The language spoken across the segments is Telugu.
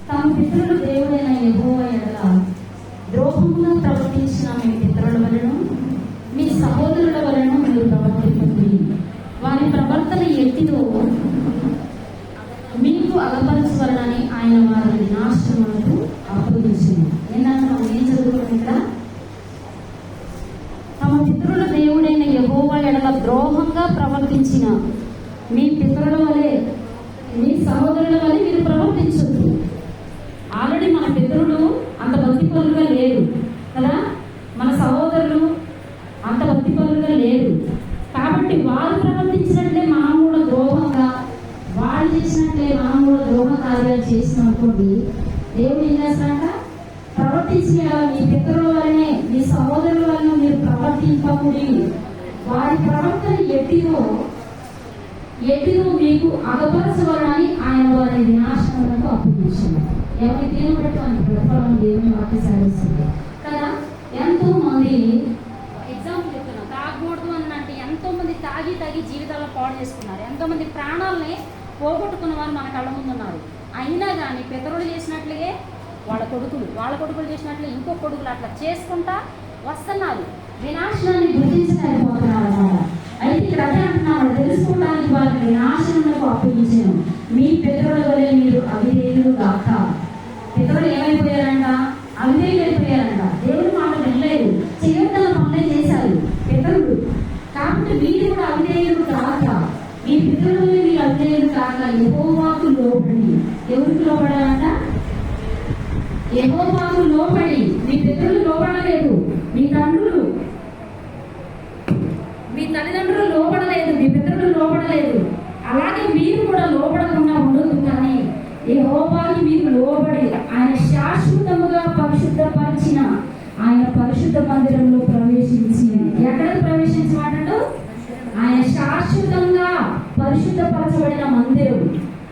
తమ పితరులు దేవుడైన యెహోవా ఎడల ద్రోహముగా ప్రవర్తించిన మీ పితరుల వలన మీ సహోదరుల వలన మీరు ప్రవర్తింపండి. వారి ప్రవర్తన ఎట్టిదో మీకు అగపరచవలనని ఆయన వారి వినాశనములకు అప్పగించింది. ఏంటంటే మనం ఏం చదువుకోవడం ఇక్కడ? తమ పితరుల దేవుడైన యెహోవా ఎడల ద్రోహంగా ప్రవర్తించిన మీ పితరుల వలె మీ సహోదరుల వలె మీరు ప్రవర్తించొద్దు. ఆల్రెడీ మన పితరులు అంత భక్తిపరులుగా లేరు కదా, మన సహోదరులు అంత భక్తిపరులుగా లేరు. కాబట్టి వారు ప్రవర్తించినట్లే మనం కూడా ద్రోహంగా, వాళ్ళు చేసినట్లే మనం కూడా ద్రోహ కార్యాలు చేసిన అనుకోండి, దేవుడు ఏం చేస్తారంట? ప్రవర్తించిన మీ పితరుల వలనే మీ సహోదరుల వలన మీరు ప్రవర్తింపకూడి వారి ప్రవర్తన ఎట్టిదో మీకు అగపరచవలనని ఆయన వారి వినాశనములకు అప్పగించారు. ఎవరికి దేవుడు బట్టి ప్రతిఫలం దేవుని వాక్య సాధిస్తుంది కదా. ఎంతో మంది ఎగ్జాంపుల్ చెప్తున్నాం, తాగకూడదు అన్నట్టు ఎంతో మంది తాగి జీవితాల్లో పాడు చేసుకున్నారు. ఎంతో మంది ప్రాణాలని పోగొట్టుకున్న వారు మన కళ్ళ ముందు ఉన్నారు. అయినా కానీ పితరులు చేసినట్లుగే వాళ్ళ కొడుకులు చేసినట్లు ఇంకో కొడుకులు అట్లా చేసుకుంటా వస్తున్నారు. వినాశనాన్ని గుర్తించలేకపోతున్నారు. అయితే ఇక్కడ అదే అంటున్నారు, తెలుసుకోవడానికి వారిని వినాశనములకు అప్పగించాను. మీ పితరుల వలె మీరు అవిధేయులు కాక. పితరులు ఏమైపోయారంట? అవిధేయులు అయిపోయారంట. దేవుడి మాట వినలేదు, చేయగల పనులే చేశారు పితరులు. కాబట్టి మీరు కూడా అవిధేయులు కాక, మీ పితరుల వలె మీరు అవిధేయులు కాక యెహోవాకు లోబడి. ఎవరికి లోబడాలంట? యెహోవాకు లోబడి. మీ పితరులు లోబడలేదు, మీ తల్లిదండ్రులు లోబడలేదు, మీ పితరులు లోబడలేదు. అలాగే మీరు కూడా లోబడకుండా ఉండదు. కానీ యెహోవాకి మీరు లోబడి ఆయన శాశ్వతముగా పరిశుద్ధపరిచిన ఆయన పరిశుద్ధ మందిరంలో ప్రవేశించి. ఎక్కడికి ప్రవేశించమంటాడు? ఆయన శాశ్వతంగా పరిశుద్ధపరచబడిన మందిరం.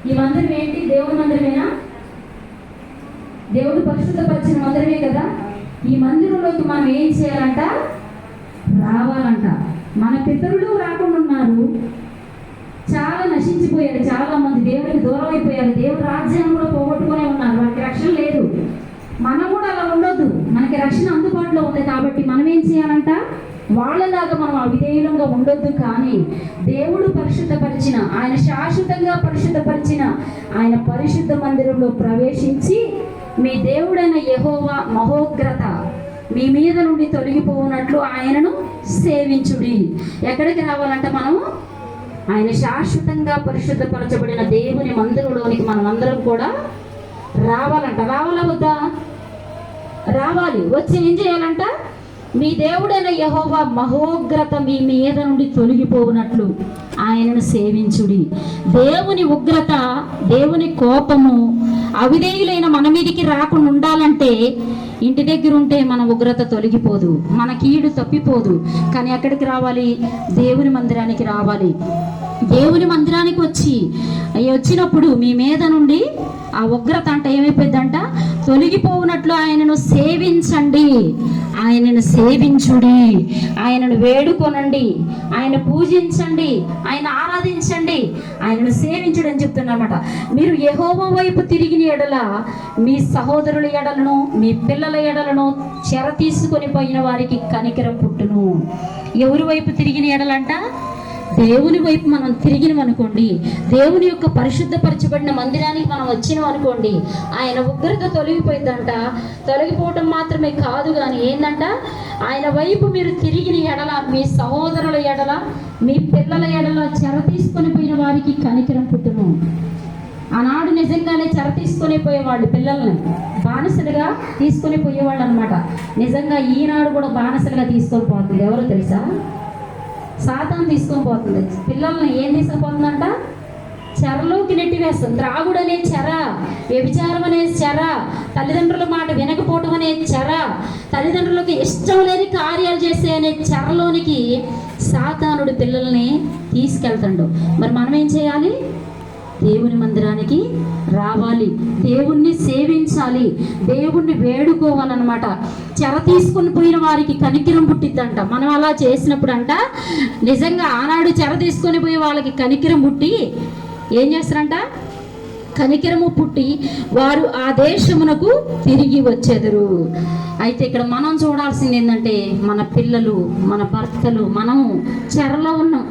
ఈ మందిరం ఏంటి? దేవుని మందిరమేనా? దేవుడు పరిశుద్ధపరిచిన మందిరమే కదా. ఈ మందిరంలోకి మనం ఏం చేయాలంట? రావాలంట. మన పితరులు రాకుండా ఉన్నారు, చాలా నశించిపోయారు. చాలా మంది దేవుడికి దూరం అయిపోయారు. దేవుడి రాజ్యాన్ని కూడా పోగొట్టుకునే ఉన్నారు. వారికి రక్షణ లేదు. మనం కూడా అలా ఉండొద్దు. మనకి రక్షణ అందుబాటులో ఉంది కాబట్టి మనం ఏం చేయాలంట? వాళ్ళలాగా మనం అవిధేయులంగా ఉండొద్దు. కానీ దేవుడు పరిశుద్ధపరిచిన, ఆయన శాశ్వతంగా పరిశుద్ధపరిచిన ఆయన పరిశుద్ధ మందిరంలో ప్రవేశించి మీ దేవుడైన యెహోవా మహోగ్రత మీ మీద నుండి తొలగిపోనట్లు ఆయనను సేవించుడి. ఎక్కడికి రావాలంటే మనము ఆయన శాశ్వతంగా పరిశుద్ధపరచబడిన దేవుని మందిరంలోనికి మనం అందరం కూడా రావాలంట. రావాలా వద్దా? రావాలి. వచ్చి ఏం చేయాలంట? మీ దేవుడైన యెహోవా మహోగ్రత మీ మీద నుండి తొలగిపోనట్లు ఆయనను సేవించుడి. దేవుని ఉగ్రత, దేవుని కోపము అవిధేయులైన మన మీదికి రాకుండా ఉండాలంటే ఇంటి దగ్గర ఉంటే మన ఉగ్రత తొలగిపోదు, మన కీడు తప్పిపోదు. కానీ ఎక్కడికి రావాలి? దేవుని మందిరానికి రావాలి. దేవుని మందిరానికి వచ్చినప్పుడు మీ మీద నుండి ఆ ఉగ్రత అంటే ఏమైపోయిందంట? తొలగిపోవునట్లు ఆయనను సేవించండి, ఆయనను సేవించుడి, ఆయనను వేడుకొనండి, ఆయన పూజించండి, ఆయన ఆరాధించండి, ఆయనను సేవించుడు అని చెప్తున్నమాట. మీరు యెహోవా వైపు తిరిగిన ఎడల మీ సహోదరుల ఎడలను, మీ పిల్లల ఎడలను చెర తీసుకొని పోయిన వారికి కనికరం పుట్టును. ఎవరి వైపు తిరిగిన ఎడలంట? దేవుని వైపు మనం తిరిగినాం అనుకోండి, దేవుని యొక్క పరిశుద్ధపరచబడిన మందిరానికి మనం వచ్చినాం అనుకోండి, ఆయన ఉగ్రత తొలగిపోయిందంట. తొలగిపోవటం మాత్రమే కాదు కానీ ఏందంట? ఆయన వైపు మీరు తిరిగిన ఎడల మీ సహోదరుల ఎడల, మీ పిల్లల ఎడల చెర తీసుకొని పోయిన వారికి కనికరం పుట్టును. ఆనాడు నిజంగానే చెర తీసుకొని పోయేవాళ్ళు, పిల్లల్ని బానిసలుగా తీసుకొని పోయేవాళ్ళు అనమాట. నిజంగా ఈనాడు కూడా బానిసలుగా తీసుకొని పోతుంది. ఎవరో తెలుసా? సాతాను తీసుకొని పోతుంది. పిల్లల్ని ఏం తీసుకుపోతుందంట? చెరలోకి నెట్టివేస్తుంది. త్రాగుడు అనే చెర, వ్యభిచారం అనే చెర, తల్లిదండ్రుల మాట వినకపోవటం అనే చెర, తల్లిదండ్రులకు ఇష్టం లేని కార్యాలు చేసే అనే చెరలోనికి సాతానుడు పిల్లల్ని తీసుకెళ్తాడు. మరి మనం ఏం చేయాలి? దేవుని మందిరానికి రావాలి, దేవుణ్ణి సేవించాలి, దేవుణ్ణి వేడుకోవాలన్నమాట. చెర తీసుకుని పోయిన వారికి కనికిరం పుట్టిద్దంట. మనం అలా చేసినప్పుడు అంట నిజంగా ఆనాడు చెర తీసుకొని పోయి వాళ్ళకి కనికిరం పుట్టి ఏం చేస్తారంట? కనికరము పుట్టి వారు ఆ దేశమునకు తిరిగి వచ్చెదరు. అయితే ఇక్కడ మనం చూడాల్సింది ఏంటంటే మన పిల్లలు, మన భర్తలు, మనము చెరలో ఉన్నాం.